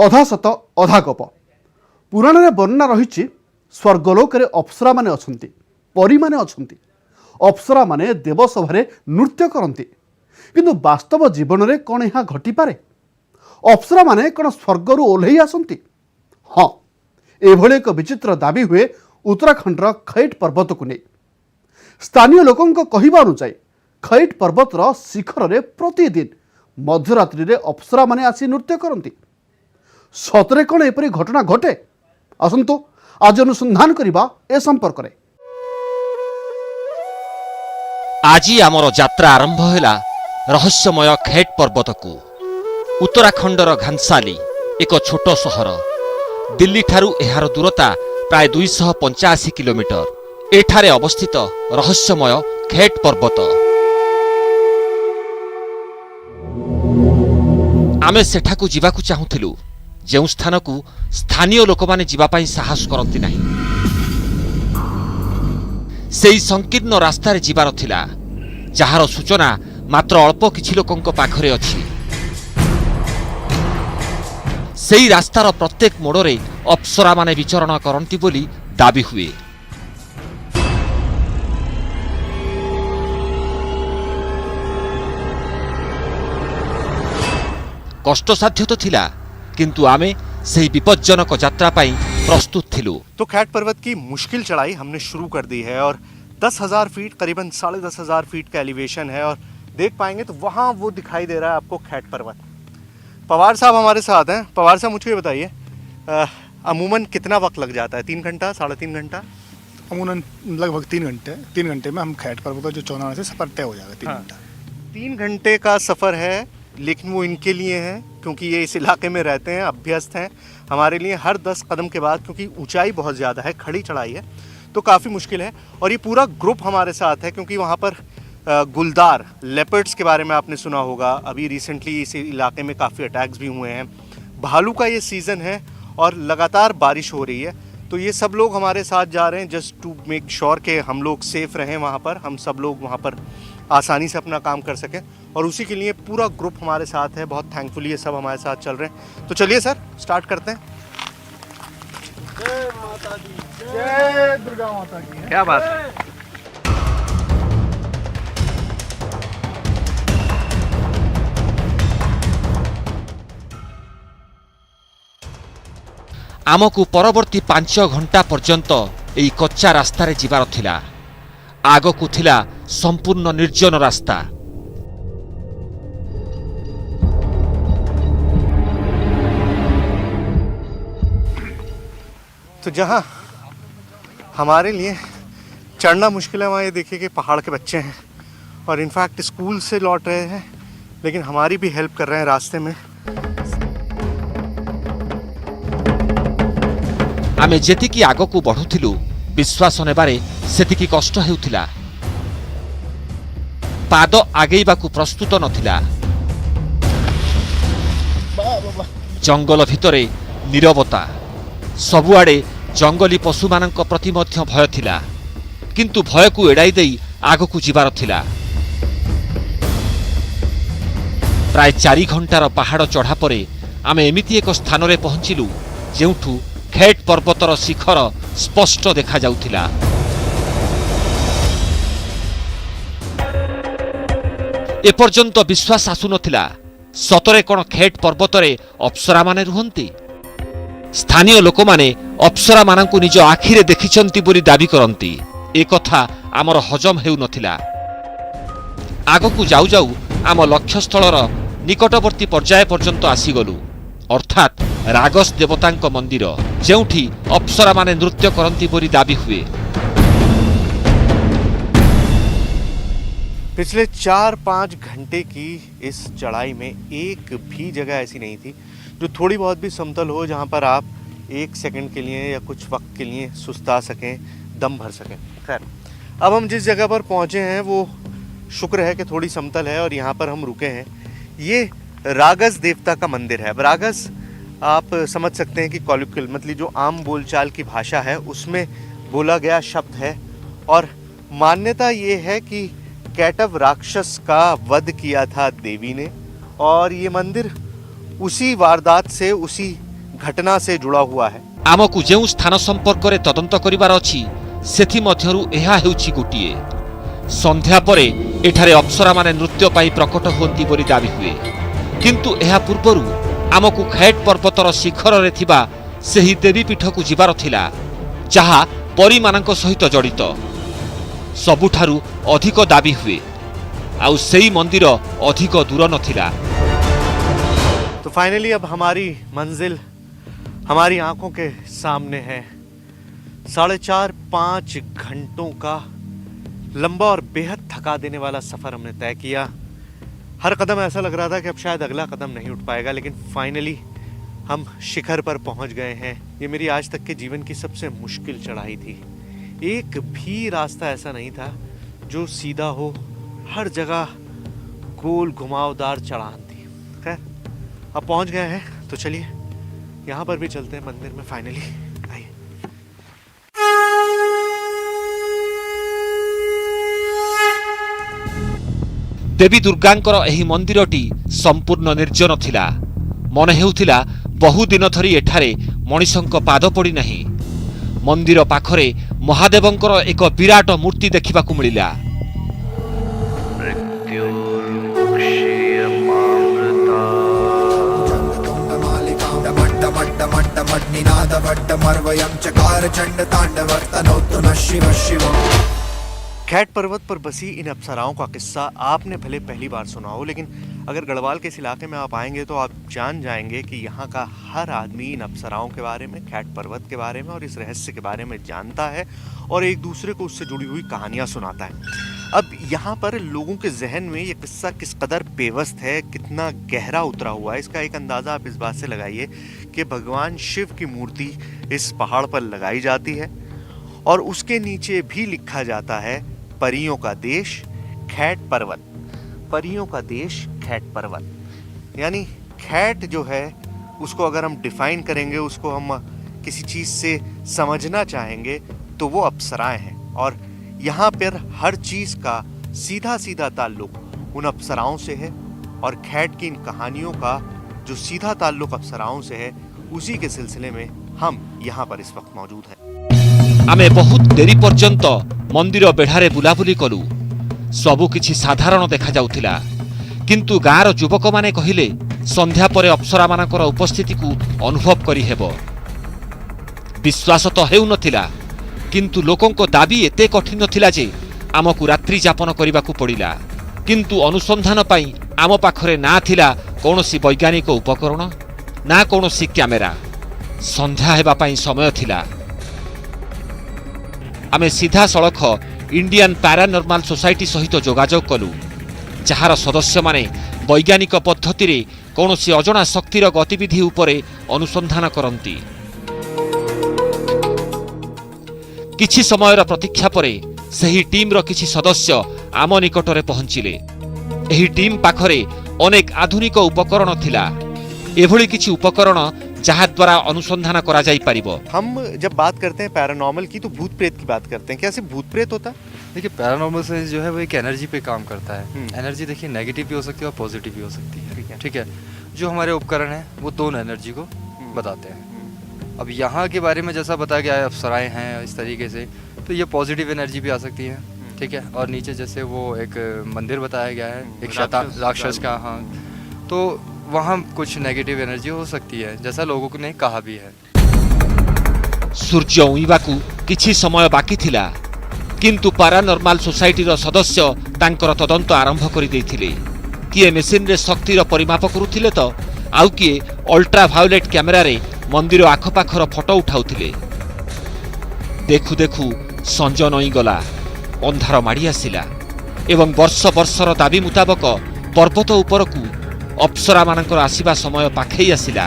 अधा सत अधा गप। पुराण में वर्णना रही स्वर्गलोक अप्सरा माने अछंती, परी माने अछंती। अप्सरा माने देवसभा नृत्य करती, किंतु वास्तव जीवन में कौन यह घटी पारे? अप्सरा माने कौन स्वर्गर ओह्लई आसंती? हाँ, एभली एक विचित्र दाबी हुए उत्तराखंडर खैट पर्वत को नहीं। स्थानीय लोकों कहवा अनुसार खैट पर्वतर शिखर में प्रतिदिन मध्यरात्रि रे अप्सरा माने आसी नृत्य करती। सतरे कौन एपरी घटना घटे? आसंतु आज अनुसंधान करबा ए संपर्क रे। आज आमर यात्रा आरंभ हैला रहस्यमय खैट पर्वत को। उत्तराखंडर घानसाली एक छोट सहर। दिल्ली ठारू एहार दूरता प्राय 285 किलोमीटर। एठारे अवस्थित रहस्यमय खैट पर्वत। आमे सेठाकू जीवाकू चाहूथिलु, जेउ स्थान को स्थानीय लोक माने जीवा पाई साहस करती नाही। सेई संकीर्ण रास्ता रे जीवार थिला, जहार सूचना मात्र अल्प किछि लोकंक पाखरे अछि। सेई रास्तार प्रत्येक मोड़रे अप्सरा माने विचरण करंती बोली दाबी हुए। कष्टसाध्य तो थिला, किंतु आमे सही विपज्जनक यात्रा पाई प्रस्तुत थिलु। तो खैट पर्वत की मुश्किल चढ़ाई हमने शुरू कर दी है और 10,000 फीट, करीबन 10,500 फीट का एलिवेशन है। और देख पाएंगे तो वहाँ वो दिखाई दे रहा है आपको खैट पर्वत। पवार साहब हमारे साथ हैं। पवार साहब, मुझे ये बताइए, अमूमन कितना वक्त लग जाता है? 3 घंटा, 3.5 घंटा? अमूमन लगभग 3 घंटे। 3 घंटे में हम खैट पर्वत जो चौनाहा से सफर तय हो जाएगा। 3 घंटा। 3 घंटे का सफ़र है, लेकिन वो इनके लिए है क्योंकि ये इस इलाके में रहते हैं, अभ्यस्त हैं। हमारे लिए हर 10 कदम के बाद, क्योंकि ऊंचाई बहुत ज़्यादा है, खड़ी चढ़ाई है, तो काफ़ी मुश्किल है। और ये पूरा ग्रुप हमारे साथ है क्योंकि वहाँ पर गुलदार लेपर्ड्स के बारे में आपने सुना होगा। अभी रिसेंटली इस इलाके में काफ़ी अटैक्स भी हुए हैं। भालू का ये सीज़न है और लगातार बारिश हो रही है, तो ये सब लोग हमारे साथ जा रहे हैं जस्ट टू मेक श्योर कि हम लोग सेफ़ रहें वहाँ पर, हम सब लोग वहाँ पर आसानी से अपना काम कर सकें। और उसी के लिए पूरा ग्रुप हमारे साथ है। बहुत थैंकफुली ये सब हमारे साथ चल रहे हैं। तो चलिए सर, स्टार्ट करते हैं। जय माता दी, जय दुर्गा माता की। क्या बात है। आमकू परवर्ती 5 घंटा पर्यंत एई कच्चा रास्ता रे जीवार थिला। आगकू थिला संपूर्ण निर्जन रास्ता। तो जहाँ हमारे लिए चढ़ना मुश्किल है, वहाँ ये देखिए कि पहाड़ के बच्चे हैं और इनफैक्ट स्कूल से लौट रहे हैं, लेकिन हमारी भी हेल्प कर रहे हैं रास्ते में। आमे जेतिकी आगकू बढ़ुथिलु, विश्वास नेबारे सेतिकी कष्ट हेउथिला। पाद आगेइबाकू प्रस्तुत नथिला। जंगल भितरे नीरवता। सबुआड़े जंगली पशु मानक प्रति मध्य भय थिला, किंतु भय को एड़ाई देई आगकू जीवार थिला। प्राय 4 घंटार पहाड़ चढ़ा परे आमे एमिति एक स्थान रे पहुंचिलु जेउठू खैट पर्वतर शिखर स्पष्ट देखा जाउथिला। एपर्यंत विश्वास आसुनथिला, सतरे कोन खैट पर्वतरे अप्सरा माने रुहंती। स्थानीय लोक माने अप्सरा मानकू निज आखिरे देखिचंती बोली दाबी करंती। ए कथा आमर हजम हेउ नथिला। आगकू जाऊ जाऊ आम लक्ष्यस्थलर निकटवर्ती पर्याय पर्यंत आसीगलु, अर्थात रागस देवतांक मंदिर, जेउठी अप्सरा माने नृत्य करंती बोली दाबी हुए। पिछले 4-5 घंटे की इस चढ़ाई में एक भी जगह ऐसी नहीं थी जो थोड़ी बहुत भी समतल हो, जहाँ पर आप 1 सेकंड के लिए या कुछ वक्त के लिए सुस्ता सकें, दम भर सकें। खैर, अब हम जिस जगह पर पहुँचे हैं वो शुक्र है कि थोड़ी समतल है और यहाँ पर हम रुके हैं। ये रागस देवता का मंदिर है। रागस आप समझ सकते हैं कि कॉलिक्युल, मतलब जो आम बोलचाल की भाषा है उसमें बोला गया शब्द है। और मान्यता ये है कि कैटव राक्षस का वध किया था देवी ने, और ये मंदिर उसी वारदात से, उसी घटना से जुड़ा हुआ है। आमकु जेउ स्थान संपर्क रे तदंत करिवार अछि सेथि मध्यरु एहा हेउछि गोटिए संध्या परे एठारे अप्सरा माने नृत्य पाई प्रकट होंती बोली दाबी हुए किंतु एहा पूर्वरु आमकु खैट पर्वतर शिखर रे थिबा सेही देवी पीठ को जिबार थिला जहा परी मानक सहित जड़ित सबुठारु अधिक दाबी हुए आउ सेही मंदिर अधिक दूर नथिला। तो फाइनली अब हमारी मंजिल हमारी आंखों के सामने है। 4.5-5 घंटों का लंबा और बेहद थका देने वाला सफर हमने तय किया। हर कदम ऐसा लग रहा था कि अब शायद अगला कदम नहीं उठ पाएगा, लेकिन फाइनली हम शिखर पर पहुंच गए हैं। ये मेरी आज तक के जीवन की सबसे मुश्किल चढ़ाई थी। एक भी रास्ता ऐसा नहीं था जो सीधा हो, हर जगह गोल घुमावदार चढ़ान थी। खैर अब पहुंच गए हैं तो चलिए यहाँ पर भी चलते हैं मंदिर में फाइनली। आइए। देवी दुर्गांकर एही मंदिरटी संपूर्ण निर्जन थिला। मन हेउथिला बहु दिन धरी एठारे मनिषंक पाद पड़ी नहीं। मंदिर पाखरे महादेवंकर एक विराट मूर्ति देखिबाकू मिलिला। खैट पर्वत पर बसी इन अप्सराओं का किस्सा आपने भले पहली बार सुना हो, लेकिन अगर गढ़वाल के इस इलाके में आप आएंगे तो आप जान जाएंगे कि यहाँ का हर आदमी इन अप्सराओं के बारे में, खैट पर्वत के बारे में और इस रहस्य के बारे में जानता है और एक दूसरे को उससे जुड़ी हुई कहानियाँ सुनाता है। अब यहाँ पर लोगों के जहन में ये किस्सा किस कदर पेवस्त है, कितना गहरा उतरा हुआ है, इसका एक अंदाज़ा आप इस बात से लगाइए कि भगवान शिव की मूर्ति इस पहाड़ पर लगाई जाती है और उसके नीचे भी लिखा जाता है परियों का देश खैट पर्वत। परियों का देश खैट पर्वत यानी खैट जो है उसको अगर हम डिफाइन करेंगे, उसको हम किसी चीज़ से समझना चाहेंगे तो वो अप्सराएं हैं। और यहाँ पर हर चीज़ का सीधा सीधा ताल्लुक उन अप्सराओं से है और खैट की इन कहानियों का जो सीधा ताल्लुक अप्सराओं से है, उसी के सिलसिले में हम यहाँ पर इस वक्त मौजूद हैं। आमे बहुत देरी पर्यंत मंदिर बेढ़ारे बुलाबुली कलु। सबु किछि साधारण देखा जाउथिला, किंतु गाँर युवक माने कहिले संध्या परे अप्सरा मानकर उपस्थिति को अनुभव करि हेबो। विश्वास तो हेउ नथिला, किंतु लोकंको दाबी एते कठिन थिला जे आमकु रात्रि जापन करिबाकू पड़िला। किंतु अनुसंधान पाई आम पाखरे ना थिला कौनसी वैज्ञानिक उपकरण ना कौनसी कैमेरा। संध्या हेबा पाई समय थिला। आमे सीधा सड़क इंडियन पैरानॉर्मल सोसाइटी सहित जोगाजोग कलु, जहार सदस्य माने वैज्ञानिक पद्धति रे कौनसी अजଣା शक्तिर गतिविधि उपरे अनुसंधान करंती। किछि समयर प्रतीक्षा परे सही टीम रो किछि सदस्य आम निकटरे पहुंचिले। एही टीम पाखरे अनेक आधुनिक उपकरण थिला। एभली किछि उपकरण जहाँ द्वारा अनुसंधान करा जाई परिबो। हम जब बात करते हैं पैरानॉर्मल की तो भूत प्रेत की बात करते हैं। क्या सिर्फ भूत प्रेत होता है? देखिए पैरानॉर्मल साइंस जो है वो एक एनर्जी पे काम करता है। एनर्जी देखिए नेगेटिव भी हो सकती है और पॉजिटिव भी हो सकती है। ठीक है। जो हमारे उपकरण हैं वो दोनों एनर्जी को बताते हैं। अब यहाँ के बारे में जैसा बताया गया है अप्सराएं हैं इस तरीके से, तो ये पॉजिटिव एनर्जी भी आ सकती है। ठीक है। और नीचे जैसे वो एक मंदिर बताया गया है एक शैतान राक्षस का, हाँ, तो वहाँ कुछ नेगेटिव एनर्जी हो सकती है जैसा लोगों ने कहा भी है। सूर्य उइबाकू किछि समय बाकी थिला, किंतु पैरानॉर्मल सोसाइटी रो सदस्य तांकर तदंत आरंभ करि दैथिले। किए मेसिन रे शक्ति रो परिमाप करुथिले तो आउ किए अल्ट्रा वायोलेट कैमेरा रे मंदिर आखपाखर फोटो उठाउथिले। देखु देखु संज नई गला, अंधार माड़ी आसिला एवं वर्ष वर्षर दाबी मुताबक पर्वत उपरकू अप्सरा मानकर आसीबा समय पाखई आसिला।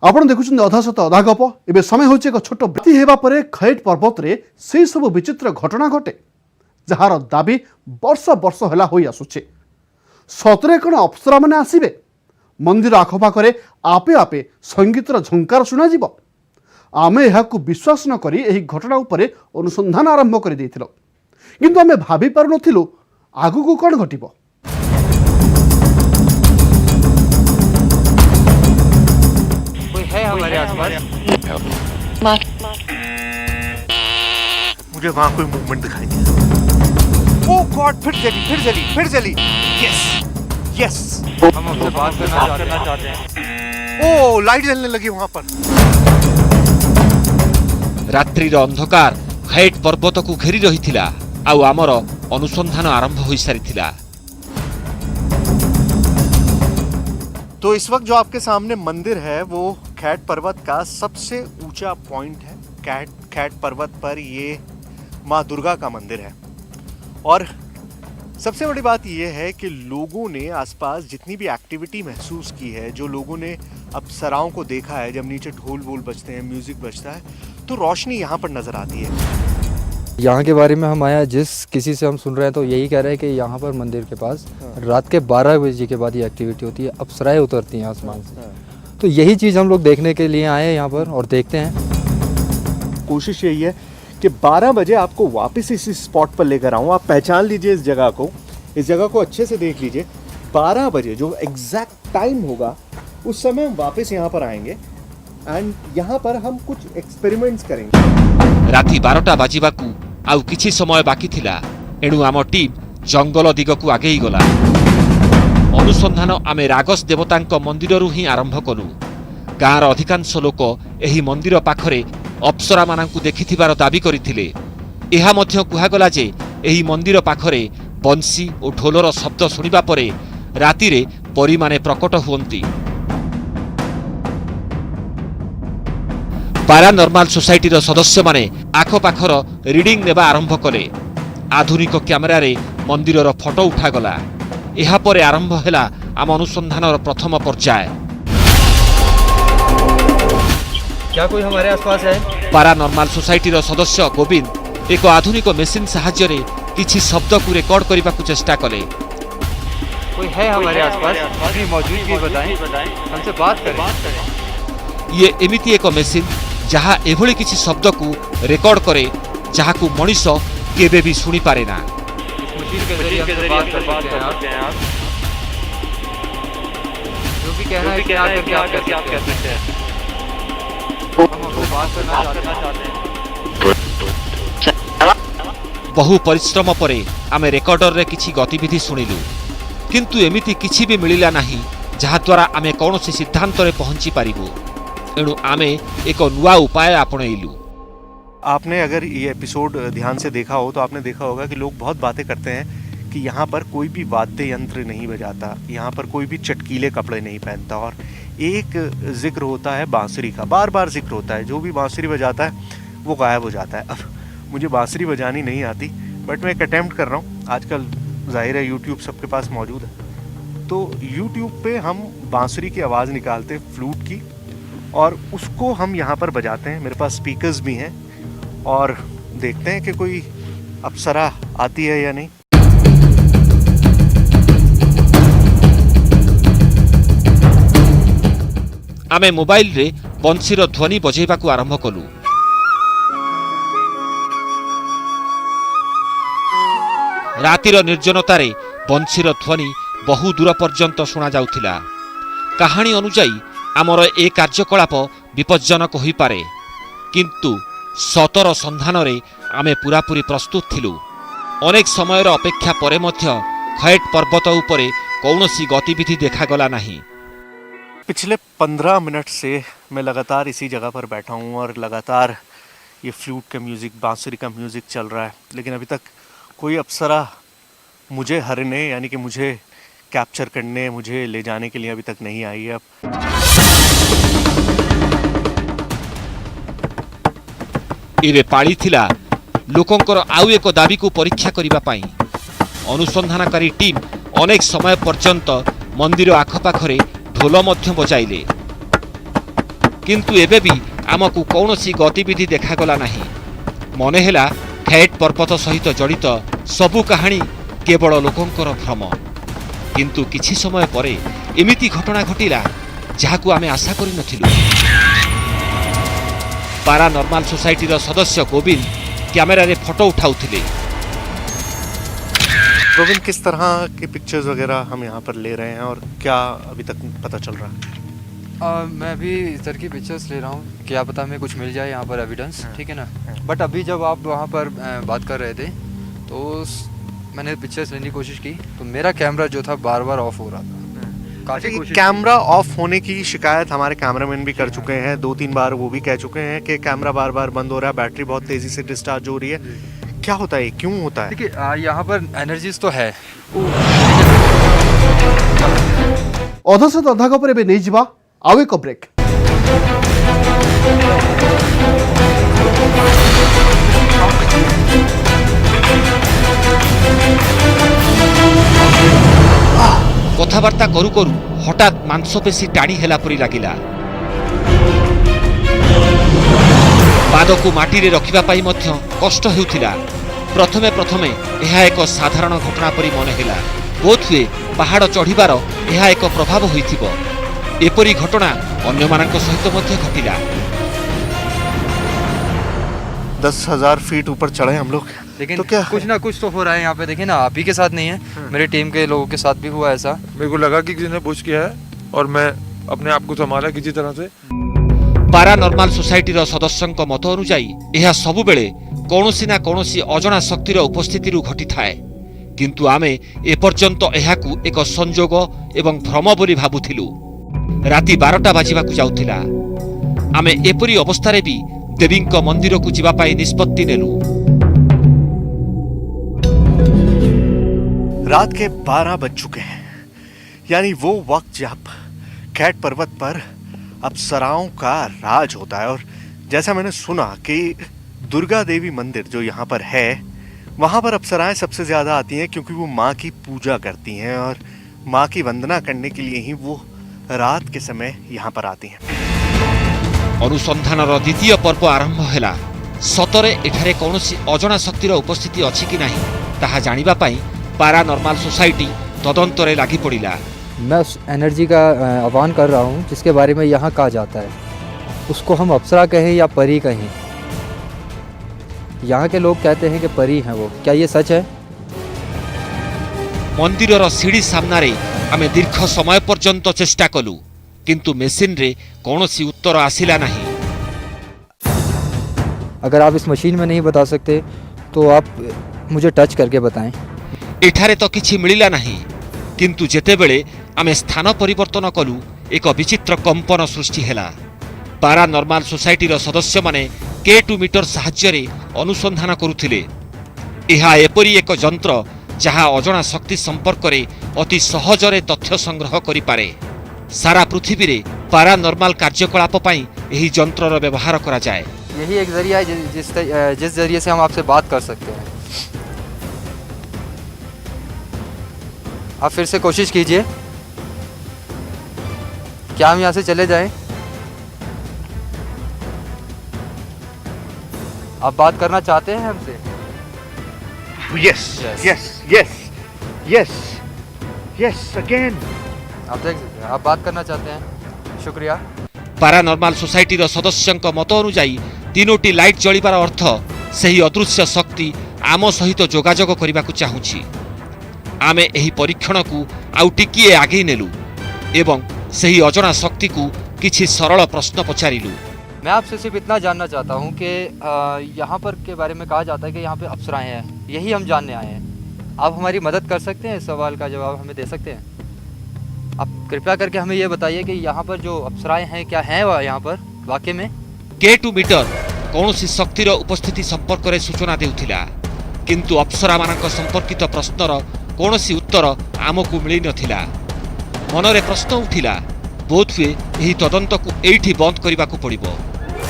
आपण देखुछन अधा सत अधा गप। एबे समय होचे एक छोट ब्रती हेबा परे खैट पर्वत रे सेही सब विचित्र घटना घटे जहार दाबी वर्ष वर्ष हेला होई आसुचे। सतरे कोन अप्सरा माने आसीबे? मंदिर आखपाखरे आपे आपे संगीतर झंकार सुना जीव? आमे एहाकू विश्वास न करी एही घटना उपरे अनुसंधान आरंभ कर देथिलो, किंतु आमे भाबी पारु नथिलु ଆଗକୁ କ'ଣ ଘଟିବ? कोई है हमारे आसपास? मुझे वहां कोई मूवमेंट दिखाई दिया। ओ गॉड, फिर जली। यस यस, हम आपसे बात करना चाहते हैं। ओ लाइट जलने लगी वहां पर। ରାତ୍ରିର ଅନ୍ଧକାର ଖୈଟ୍ ପର୍ବତକୁ ଘେରି ରହିଥିଲା ଆଉ ଆମର ଅନୁସନ୍ଧାନ ଆରମ୍ଭ ହୋଇସାରିଥିଲା। तो इस वक्त जो आपके सामने मंदिर है वो खैट पर्वत का सबसे ऊंचा पॉइंट है। खैट पर्वत पर ये माँ दुर्गा का मंदिर है। और सबसे बड़ी बात यह है कि लोगों ने आसपास जितनी भी एक्टिविटी महसूस की है, जो लोगों ने अप्सराओं को देखा है, जब नीचे ढोल वोल बजते हैं, म्यूजिक बजता है, तो रोशनी यहाँ पर नजर आती है। यहाँ के बारे में हम आया, जिस किसी से हम सुन रहे हैं तो यही कह रहे हैं कि यहाँ पर मंदिर के पास रात के 12 बजे के बाद ये एक्टिविटी होती है, अप्सराएं उतरती हैं आसमान से। तो यही चीज़ हम लोग देखने के लिए आए हैं यहाँ पर और देखते हैं। कोशिश यही है कि 12 बजे आपको वापस इस स्पॉट पर लेकर आऊँ। आप पहचान लीजिए इस जगह को अच्छे से देख लीजिए। 12 बजे जो एग्जैक्ट टाइम होगा उस समय हम वापस यहाँ पर आएंगे एंड यहाँ पर हम कुछ एक्सपेरिमेंट्स करेंगे। ରାତି 12ଟା ବାଜିବାକୁ ଆଉ କିଛି ସମୟ ବାକି ଥିଲା। ଏଣୁ ଆମ ଟିମ୍ ଜଙ୍ଗଲ ଦିଗକୁ ଆଗେଇ ଗଲା। ଅନୁସନ୍ଧାନ ଆମେ ରାଗସ୍ ଦେବତାଙ୍କ ମନ୍ଦିରରୁ ହିଁ ଆରମ୍ଭ କଲୁ। ଗାଁର ଅଧିକାଂଶ ଲୋକ ଏହି ମନ୍ଦିର ପାଖରେ ଅପ୍ସରାମାନଙ୍କୁ ଦେଖିଥିବାର ଦାବି କରିଥିଲେ। ଏହା ମଧ୍ୟ କୁହାଗଲା ଯେ ଏହି ମନ୍ଦିର ପାଖରେ ବଂଶୀ ଓ ଢୋଲର ଶବ୍ଦ ଶୁଣିବା ପରେ ରାତିରେ ପରୀମାନେ ପ୍ରକଟ ହୁଅନ୍ତି। ପାରାନର୍ମାଲ ସୋସାଇଟିର ସଦସ୍ୟମାନେ ଆଖପାଖର ରିଡିଂ ନେବା ଆରମ୍ଭ କଲେ। ଆଧୁନିକ କ୍ୟାମେରାରେ ମନ୍ଦିରର ଫଟୋ ଉଠାଗଲା। ଏହାପରେ ଆରମ୍ଭ ହେଲା ଆମ ଅନୁସନ୍ଧାନର ପ୍ରଥମ ପର୍ଯ୍ୟାୟ। क्या कोई हमारे आसपास है? ପାରାନର୍ମାଲ ସୋସାଇଟିର ସଦସ୍ୟ ଗୋବିନ୍ଦ ଏକ ଆଧୁନିକ ମେସିନ୍ ସାହାଯ୍ୟରେ କିଛି ଶବ୍ଦକୁ ରେକର୍ଡ କରିବାକୁ ଚେଷ୍ଟା କଲେ। कोई है हमारे आसपास? अपनी मौजूदगी बताएं, हमसे बात करें। ଇଏ ଏମିତି ଏକ ମେସିନ୍ ଯାହା ଏଭଳି କିଛି ଶବ୍ଦକୁ ରେକର୍ଡ କରେ ଯାହାକୁ ମଣିଷ କେବେ ବି ଶୁଣିପାରେ ନା। इस मशीन के जरिए हमसे बात कर सकते हैं आप। जो भी कहना है क्या करके आप कह सकते हैं। हम आपसे बात करना चाहते हैं। ବହୁ ପରିଶ୍ରମ ପରେ ଆମେ ରେକର୍ଡରରେ କିଛି ଗତିବିଧି ଶୁଣିଲୁ, କିନ୍ତୁ ଏମିତି କିଛି ବି ମିଳିଲା ନାହିଁ ଯାହାଦ୍ୱାରା ଆମେ କୌଣସି ସିଦ୍ଧାନ୍ତରେ ପହଞ୍ଚି ପାରିବୁ। ଏଣୁ ଆମେ ଏକ ନୂଆ ଉପାୟ ଆପଣେଇଲୁ। आपने अगर ये एपिसोड ध्यान से देखा हो तो आपने देखा होगा कि लोग बहुत बातें करते हैं कि यहाँ पर कोई भी वाद्य यंत्र नहीं बजाता, यहाँ पर कोई भी चटकीले कपड़े नहीं पहनता, और एक जिक्र होता है बांसुरी का, बार बार जिक्र होता है। जो भी बांसुरी बजाता है वो गायब हो जाता है। अब मुझे बांसुरी बजानी नहीं आती, बट मैं एक अटैम्प्ट कर रहा हूँ। आजकल जाहिर है यूट्यूब सबके पास मौजूद है, तो यूट्यूब पे हम बांसुरी की आवाज़ निकालते हैं, फ्लूट की, और उसको हम यहाँ पर बजाते हैं। मेरे पास स्पीकर्स भी हैं और देखते हैं कि कोई अप्सरा आती है या नहीं। ଆମେ ମୋବାଇଲରେ ବଂଶୀର ଧ୍ୱନି ବଜାଇବାକୁ ଆରମ୍ଭ କଲୁ। ରାତିର ନିର୍ଜନତାରେ ବଂଶୀର ଧ୍ୱନି ବହୁ ଦୂର ପର୍ଯ୍ୟନ୍ତ ଶୁଣାଯାଉଥିଲା। କାହାଣୀ ଅନୁଯାୟୀ ଆମର ଏ କାର୍ଯ୍ୟକଳାପ ବିପଜ୍ଜନକ ହୋଇପାରେ, କିନ୍ତୁ ସତର ସନ୍ଧାନରେ ଆମେ ପୂରାପୂରି ପ୍ରସ୍ତୁତ ଥିଲୁ। ଅନେକ ସମୟର ଅପେକ୍ଷା ପରେ ମଧ୍ୟ ଖୈଟ୍ ପର୍ବତ ଉପରେ କୌଣସି ଗତିବିଧି ଦେଖାଗଲା ନାହିଁ। पिछले 15 मिनट से मैं लगातार इसी जगह पर बैठा हूँ और लगातार ये फ्लूट का म्यूज़िक, बांसुरी का म्यूज़िक चल रहा है, लेकिन अभी तक कोई अप्सरा मुझे हरने यानी कि मुझे कैप्चर करने, मुझे ले जाने के लिए अभी तक नहीं आई है। अब ଏବେ ପାଳି ଥିଲା ଲୋକଙ୍କର ଆଉ ଏକ ଦାବିକୁ ପରୀକ୍ଷା କରିବା ପାଇଁ। ଅନୁସନ୍ଧାନକାରୀ ଟିମ୍ ଅନେକ ସମୟ ପର୍ଯ୍ୟନ୍ତ ମନ୍ଦିର ଆଖପାଖରେ ଢୋଲ ମଧ୍ୟ ବଜାଇଲେ, କିନ୍ତୁ ଏବେ ବି ଆମକୁ କୌଣସି ଗତିବିଧି ଦେଖାଗଲା ନାହିଁ। ମନେ ହେଲା ଖୈଟ୍ ପର୍ବତ ସହିତ ଜଡ଼ିତ ସବୁ କାହାଣୀ କେବଳ ଲୋକଙ୍କର ଭ୍ରମ। କିନ୍ତୁ କିଛି ସମୟ ପରେ ଏମିତି ଘଟଣା ଘଟିଲା ଯାହାକୁ ଆମେ ଆଶା କରିନଥିଲୁ। ପାରାନର୍ମାଲ ସୋସାଇଟିର ସଦସ୍ୟ ଗୋବିନ୍ଦ କ୍ୟାମେରାରେ ଫଟୋ ଉଠାଉଥିଲେ। गोविंद, किस तरह की पिक्चर्स वगैरह हम यहाँ पर ले रहे हैं और क्या अभी तक पता चल रहा है? मैं भी इस तरह की पिक्चर्स ले रहा हूँ, क्या पता हमें कुछ मिल जाए यहाँ पर एविडेंस, ठीक है ना। बट अभी जब आप वहाँ पर बात कर रहे थे तो मैंने पिक्चर्स लेने की कोशिश की तो मेरा कैमरा जो था बार बार ऑफ हो रहा था। काफ़ी ये कोशिश कैमरा ऑफ होने की शिकायत हमारे कैमरामैन भी कर चुके हैं, 2-3 बार वो भी कह चुके हैं कि कैमरा बार बार बंद हो रहा है, बैटरी बहुत तेज़ी से डिस्चार्ज हो रही है। क्या होता है, क्यों होता है? देखिए यहाँ पर एनर्जीज तो है। ଅଧ ସହିତ ଅଧା କପରେ ଏବେ ନେଇଯିବା ଆଉ ଏକ ବ୍ରେକ୍। କଥାବାର୍ତ୍ତା କରୁ କରୁ ହଠାତ୍ ମାଂସପେଶୀ ଟାଣି ହେଲା ପରି ଲାଗିଲା। ପାଦକୁ ମାଟିରେ ରଖିବା ପାଇଁ ମଧ୍ୟ କଷ୍ଟ ହେଉଥିଲା। ପ୍ରଥମେ ପ୍ରଥମେ ଏହା ଏକ ସାଧାରଣ ଘଟଣା ପରି ମନେ ହେଲା। ବୋଧହୁଏ ପାହାଡ଼ ଚଢ଼ିବାର ଏହା ଏକ ପ୍ରଭାବ ହୋଇଥିବ। ଏପରି ଘଟଣା ଅନ୍ୟମାନଙ୍କ ସହିତ ମଧ୍ୟ ଘଟିଲା। 10,000 फीट ऊपर चढ़े हम लोग, लेकिन तो क्या कुछ ना कुछ तो हो रहा है यहाँ पे। देखिए ना, आप ही के साथ नहीं है, मेरे टीम के लोगों के साथ भी हुआ ऐसा। मेरे को लगा कि किसी ने पुश किया है और मैं अपने आप को संभाला किसी तरह से। ପାରାନର୍ମାଲ ସୋସାଇଟିର ସଦସ୍ୟଙ୍କ ମତ ଅନୁଯାୟୀ ଏହା ସବୁବେଳେ କୌଣସି ନା କୌଣସି ଅଜଣା ଶକ୍ତିର ଉପସ୍ଥିତିରୁ ଘଟିଥାଏ। କିନ୍ତୁ ଆମେ ଏପର୍ଯ୍ୟନ୍ତ ଏହାକୁ ଏକ ସଂଯୋଗ ଏବଂ ଭ୍ରମ ବୋଲି ଭାବୁଥିଲୁ। ରାତି 12ଟା ବାଜିବାକୁ ଯାଉଥିଲା। ଆମେ ଏପରି ଅବସ୍ଥାରେ ବି ଦେବୀଙ୍କ ମନ୍ଦିରକୁ ଯିବା ପାଇଁ ନିଷ୍ପତ୍ତି ନେଲୁ। रात के 12 बज चुके हैं, यानी वो वक्त जब कैट पर्वत पर अप्सराओं का राज होता है। और जैसा मैंने सुना कि दुर्गा देवी मंदिर जो यहाँ पर है, वहाँ पर अप्सराएं सबसे ज़्यादा आती हैं क्योंकि वो माँ की पूजा करती हैं और माँ की वंदना करने के लिए ही वो रात के समय यहाँ पर आती हैं। ଅନୁସନ୍ଧାନର ଦ୍ୱିତୀୟ ପର୍ବ ଆରମ୍ଭ ହେଲା। ସତରେ ଏଠାରେ କୌଣସି ଅଜଣା ଶକ୍ତିର ଉପସ୍ଥିତି ଅଛି କି ନାହିଁ ତାହା ଜାଣିବା ପାଇଁ ପାରାନର୍ମାଲ ସୋସାଇଟି ତଦନ୍ତରେ ଲାଗି ପଡ଼ିଲା। मैं उस एनर्जी का आह्वान कर रहा हूँ जिसके बारे में यहाँ कहा जाता है। उसको हम अप्सरा कहें या परी कहें, यहाँ के लोग कहते हैं कि परी हैं वो। क्या ये सच है? ମନ୍ଦିରର ସିଡ଼ି ସାମ୍ନାରେ ଆମେ ଦୀର୍ଘ ସମୟ ପର୍ଯ୍ୟନ୍ତ ଚେଷ୍ଟା କଲୁ, କିନ୍ତୁ ମେସିନରେ କୌଣସି ଉତ୍ତର ଆସିଲା ନାହିଁ। अगर आप इस मशीन में नहीं बता सकते तो आप मुझे टच करके बताएं। ଏଠାରେ ତ କିଛି ମିଳିଲା ନାହିଁ। କିନ୍ତୁ ଯେତେବେଳେ ଆମେ ସ୍ଥାନ ପରିବର୍ତ୍ତନ କଲୁ ଏକ ବିଚିତ୍ର କମ୍ପନ ସୃଷ୍ଟି ହେଲା। ପାରାନର୍ମାଲ ସୋସାଇଟିର ସଦସ୍ୟମାନେ K2 ମିଟର ସାହାଯ୍ୟରେ ଅନୁସନ୍ଧାନ କରୁଥିଲେ। ଏହା ଏପରି ଏକ ଯନ୍ତ୍ର ଯାହା ଅଜଣା ଶକ୍ତି ସମ୍ପର୍କରେ ଅତି ସହଜରେ ତଥ୍ୟ ସଂଗ୍ରହ କରିପାରେ। ସାରା ପୃଥିବୀରେ ପାରାନର୍ମାଲ କାର୍ଯ୍ୟକଳାପ ପାଇଁ ଏହି ଯନ୍ତ୍ରର ବ୍ୟବହାର କରାଯାଏ। यही एक जरिया है जिस जरिए से हम आपसे बात कर सकते हैं। आप फिर से कोशिश कीजिए। क्या हम यहाँ से चले जाएं? आप बात करना चाहते हैं हमसे? Yes, yes, yes, yes, yes, again. आप देख सकते हैं, आप बात करना चाहते हैं। शुक्रिया। ପାରାନର୍ମାଲ ସୋସାଇଟିର ସଦସ୍ୟଙ୍କ ମତ ଅନୁଯାୟୀ 3ଟି ଲାଇଟ୍ ଜଳିବାର ଅର୍ଥ ସେହି ଅଦୃଶ୍ୟ ଶକ୍ତି ଆମ ସହିତ ଯୋଗାଯୋଗ କରିବାକୁ ଚାହୁଁଛି। ଆମେ ଏହି ପରୀକ୍ଷଣକୁ ଆଉ ଟିକିଏ ଆଗେଇ ନେଲୁ ଏବଂ ସେହି ଅଜଣା ଶକ୍ତିକୁ କିଛି ସରଳ ପ୍ରଶ୍ନ ପଚାରିଲୁ। मैं आपसे सिर्फ इतना जानना चाहता हूँ कि यहाँ पर के बारे में कहा जाता है कि यहाँ पे अप्सराएं हैं, यही हम जानने आए हैं। आप हमारी मदद कर सकते हैं, इस सवाल का जवाब हमें दे सकते हैं? आप कृपया करके हमें ये बताइए कि यहाँ पर जो अप्सराएं हैं क्या हैं यहाँ पर वाकई में? K2 ମିଟର କୌଣସି ଶକ୍ତିର ଉପସ୍ଥିତି ସମ୍ପର୍କରେ ସୂଚନା ଦେଉଥିଲା, କିନ୍ତୁ ଅପ୍ସରାମାନଙ୍କ ସମ୍ପର୍କିତ ପ୍ରଶ୍ନର କୌଣସି ଉତ୍ତର ଆମକୁ ମିଳିନଥିଲା। ମନରେ ପ୍ରଶ୍ନ ଉଠିଲା, ବୋଧହୁଏ ଏହି ତଦନ୍ତକୁ ଏଇଠି ବନ୍ଦ କରିବାକୁ ପଡ଼ିବ।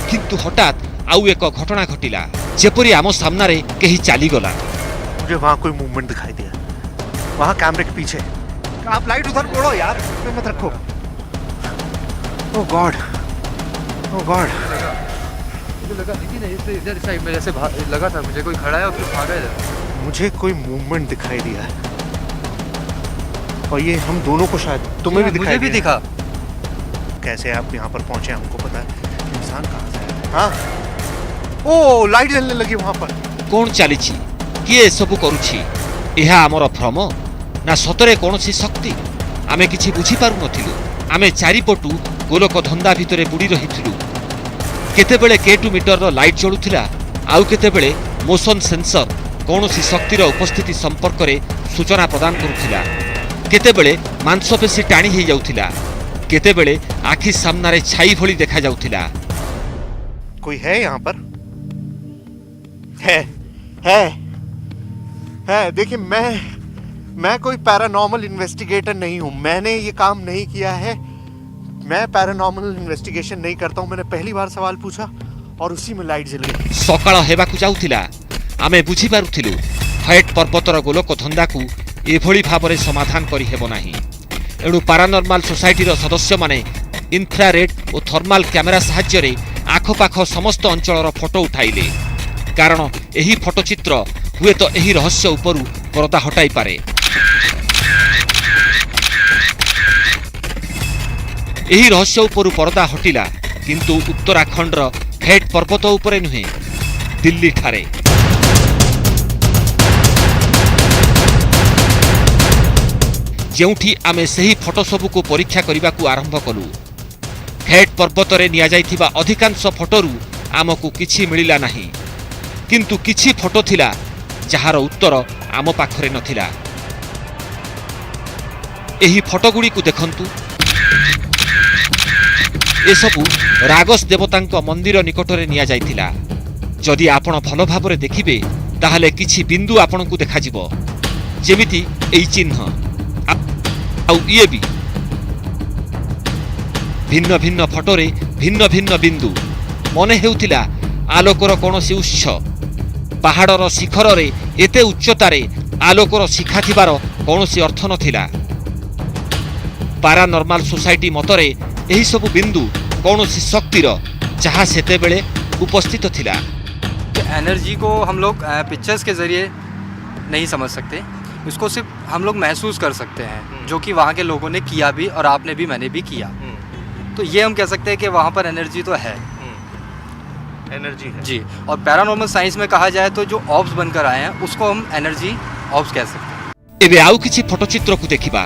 କିନ୍ତୁ ହଠାତ୍ ଆଉ ଏକ ଘଟଣା ଘଟିଲା, ଯେପରି ଆମ ସାମ୍ନାରେ କେହି ଚାଲିଗଲା। मुझे वहाँ कोई मूवमेंट दिखाई दिया, वहाँ कैमरे के पीछे। आप लाइट उधर मोड़ो यार, इसमें मत रखो। ओह गॉड, ओह गॉड। मुझे लगा देखिए ना, इधर साइड में जैसे लगा था मुझे कोई खड़ा है और फिर भागा इधर। मुझे कोई मूवमेंट दिखाई दिया है और ये हम दोनों को शायद तुम्हें भी दिखाई मुझे भी दिया। दिखा। कैसे आप यहाँ पर पहुँचे हमको पता है, इंसान कहाँ से है? हाँ, ओ लाइट जलने लगी वहाँ पर। କଣ ଚାଲିଛି? କିଏ ଏସବୁ କରୁଛି? ଏହା ଆମର ଭ୍ରମ ନା ସତରେ କୌଣସି ଶକ୍ତି? ଆମେ କିଛି ବୁଝିପାରୁନଥିଲୁ। ଆମେ ଚାରିପଟୁ ଗୋଲକ ଧନ୍ଦା ଭିତରେ ବୁଡ଼ି ରହିଥିଲୁ। କେତେବେଳେ K2 ମିଟରର ଲାଇଟ୍ ଜଳୁଥିଲା, ଆଉ କେତେବେଳେ ମୋସନ ସେନ୍ସର କୌଣସି ଶକ୍ତିର ଉପସ୍ଥିତି ସମ୍ପର୍କରେ ସୂଚନା ପ୍ରଦାନ କରୁଥିଲା। କେତେବେଳେ ମାଂସପେଶୀ ଟାଣି ହୋଇଯାଉଥିଲା, କେତେବେଳେ ଆଖି ସାମ୍ନାରେ ଛାଇ ଭଳି ଦେଖାଯାଉଥିଲା। कोई है यहाँ पर? है देखिए, मैं कोई पैरानॉर्मल इन्वेस्टिगेटर नहीं हूँ। मैंने ये काम नहीं किया है। मैं पैरानॉर्मल इन्वेस्टिगेशन नहीं करता हूँ। मैंने पहली बार सवाल पूछा और उसी में लाइट जल गई। ସକାଳ ହେବାକୁ ଯାଉଥିଲା। ଆମେ ବୁଝିପାରୁଥିଲୁ ହ୍ୱାଇଟ୍ ପର୍ବତର ଗୋଲକ ଧନ୍ଦାକୁ ଏଭଳି ଭାବରେ ସମାଧାନ କରିହେବ ନାହିଁ। ଏଣୁ ପାରାନର୍ମାଲ ସୋସାଇଟିର ସଦସ୍ୟମାନେ ଇନଫ୍ରାରେଡ୍ ଓ ଥର୍ମାଲ କ୍ୟାମେରା ସାହାଯ୍ୟରେ ଆଖପାଖ ସମସ୍ତ ଅଞ୍ଚଳର ଫଟୋ ଉଠାଇଲେ। କାରଣ ଏହି ଫଟୋଚିତ୍ର ହୁଏତ ଏହି ରହସ୍ୟ ଉପରୁ ପରଦା ହଟାଇପାରେ। ଏହି ରହସ୍ୟ ଉପରୁ ପରଦା ହଟିଲା, କିନ୍ତୁ ଉତ୍ତରାଖଣ୍ଡର ଖେଟ୍ ପର୍ବତ ଉପରେ ନୁହେଁ, ଦିଲ୍ଲୀଠାରେ। ଯେଉଁଠି ଆମେ ସେହି ଫଟୋ ସବୁକୁ ପରୀକ୍ଷା କରିବାକୁ ଆରମ୍ଭ କଲୁ। ଖେଟ୍ ପର୍ବତରେ ନିଆଯାଇଥିବା ଅଧିକାଂଶ ଫଟୋରୁ ଆମକୁ କିଛି ମିଳିଲା ନାହିଁ, କିନ୍ତୁ କିଛି ଫଟୋ ଥିଲା ଯାହାର ଉତ୍ତର ଆମ ପାଖରେ ନଥିଲା। ଏହି ଫଟୋଗୁଡ଼ିକୁ ଦେଖନ୍ତୁ। ଏସବୁ ରାଗସ୍ ଦେବତାଙ୍କ ମନ୍ଦିର ନିକଟରେ ନିଆଯାଇଥିଲା। ଯଦି ଆପଣ ଭଲ ଭାବରେ ଦେଖିବେ, ତାହେଲେ କିଛି ବିନ୍ଦୁ ଆପଣଙ୍କୁ ଦେଖାଯିବ, ଯେମିତି ଏହି ଚିହ୍ନ। ଆଉ ଇଏ ବି ଭିନ୍ନ ଭିନ୍ନ ଫଟୋରେ ଭିନ୍ନ ଭିନ୍ନ ବିନ୍ଦୁ। ମନେ ହେଉଥିଲା ଆଲୋକର କୌଣସି ଉତ୍ସ। ପାହାଡ଼ର ଶିଖରରେ ଏତେ ଉଚ୍ଚତାରେ ଆଲୋକର ଶିଖା ଥିବାର କୌଣସି ଅର୍ଥ ନଥିଲା। ପାରାନର୍ମାଲ ସୋସାଇଟି ମତରେ ଏହି ସବୁ ବିନ୍ଦୁ କୌଣସି ଶକ୍ତିର, ଯାହା ସେତେବେଳେ ଉପସ୍ଥିତ ଥିଲା। एनर्जी को हम लोग पिक्चर्स के ज़रिए नहीं समझ सकते, इसको सिर्फ हम लोग महसूस कर सकते हैं, जो कि वहाँ के लोगों ने किया भी और आपने भी, मैंने भी किया। तो ये हम कह सकते हैं कि वहाँ पर एनर्जी तो है। एनर्जी है जी। और पैरानॉर्मल साइंस में कहा जाए तो जो ऑब्स बनकर आए हैं उसको हम एनर्जी ऑब्स कह सकते हैं। ଏବେ ଆଉ କିଛି ଫଟୋଚିତ୍ରକୁ ଦେଖିବା।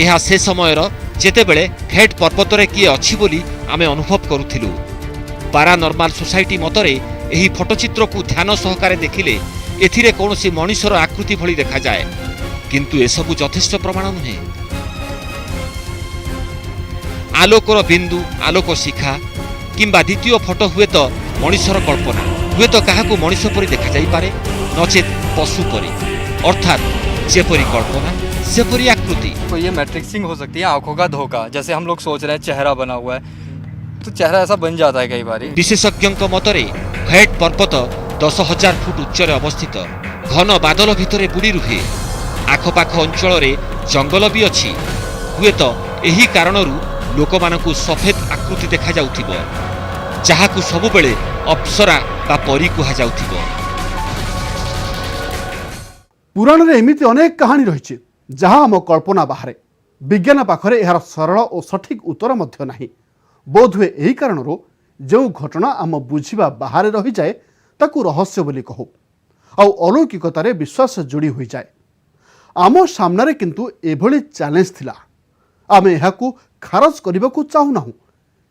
ଏହା ସେ ସମୟର ଯେତେବେଳେ ଖେଟ୍ ପର୍ବତରେ କିଏ ଅଛି ବୋଲି ଆମେ ଅନୁଭବ କରୁଥିଲୁ। ପାରାନର୍ମାଲ ସୋସାଇଟି ମତରେ ଏହି ଫଟୋଚିତ୍ରକୁ ଧ୍ୟାନ ସହକାରେ ଦେଖିଲେ ଏଥିରେ କୌଣସି ମଣିଷର ଆକୃତି ଭଳି ଦେଖାଯାଏ, କିନ୍ତୁ ଏସବୁ ଯଥେଷ୍ଟ ପ୍ରମାଣ ନୁହେଁ। ଆଲୋକର ବିନ୍ଦୁ, ଆଲୋକ ଶିଖା କିମ୍ବା ଦ୍ୱିତୀୟ ଫଟୋ ହୁଏତ ମଣିଷର କଳ୍ପନା, ହୁଏତ କାହାକୁ ମଣିଷ ପରି ଦେଖାଯାଇପାରେ, ନଚେତ୍ ପଶୁ ପରି, ଅର୍ଥାତ୍ ଯେପରି କଳ୍ପନା ସେପରି ଆକୃତି। तो ये मैट्रिक्सिंग हो सकती है, आंखों का धोखा। जैसे हम लोग सोच रहे हैं चेहरा बना हुआ है, तो चेहरा ऐसा बन जाता है कई बार। ବିଶେଷଜ୍ଞଙ୍କ ମତରେ ଖେଟ୍ ପର୍ବତ 10,000 ଫୁଟ ଉଚ୍ଚରେ ଅବସ୍ଥିତ। ଘନ ବାଦଲ ଭିତରେ ବୁଡ଼ି ରୁହେ। ଆଖପାଖ ଅଞ୍ଚଳରେ ଜଙ୍ଗଲ ବି ଅଛି। ହୁଏତ ଏହି କାରଣରୁ ଲୋକମାନଙ୍କୁ ସଫେଦ ଆକୃତି ଦେଖାଯାଉଥିବ, ଯାହାକୁ ସବୁବେଳେ ଅପ୍ସରା ବା ପରୀ କୁହାଯାଉଥିବ। ପୁରାଣରେ ଏମିତି ଅନେକ କାହାଣୀ ରହିଛି ଯାହା ଆମ କଳ୍ପନା ବାହାରେ। ବିଜ୍ଞାନ ପାଖରେ ଏହାର ସରଳ ଓ ସଠିକ୍ ଉତ୍ତର ମଧ୍ୟ ନାହିଁ। ବୋଧହୁଏ ଏହି କାରଣରୁ ଯେଉଁ ଘଟଣା ଆମ ବୁଝିବା ବାହାରେ ରହିଯାଏ ତାକୁ ରହସ୍ୟ ବୋଲି କହୁ, ଆଉ ଅଲୌକିକତାରେ ବିଶ୍ୱାସ ଯୋଡ଼ି ହୋଇଯାଏ। ଆମ ସାମ୍ନାରେ କିନ୍ତୁ ଏଭଳି ଚ୍ୟାଲେଞ୍ଜ ଥିଲା। ଆମେ ଏହାକୁ ଖାରଜ କରିବାକୁ ଚାହୁଁନାହୁଁ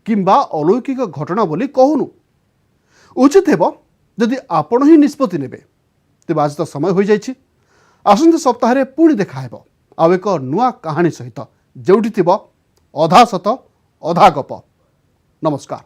କିମ୍ବା ଅଲୌକିକ ଘଟଣା ବୋଲି କହୁନୁ। ଉଚିତ ହେବ ଯଦି ଆପଣ ହିଁ ନିଷ୍ପତ୍ତି ନେବେ। ତେବେ ଆଜି ତ ସମୟ ହୋଇଯାଇଛି। ଆସନ୍ତା ସପ୍ତାହରେ ପୁଣି ଦେଖା ହେବ ଆଉ ଏକ ନୂଆ କାହାଣୀ ସହିତ, ଯେଉଁଠି ଥିବ ଅଧା ସତ ଅଧା ଗପ। ନମସ୍କାର।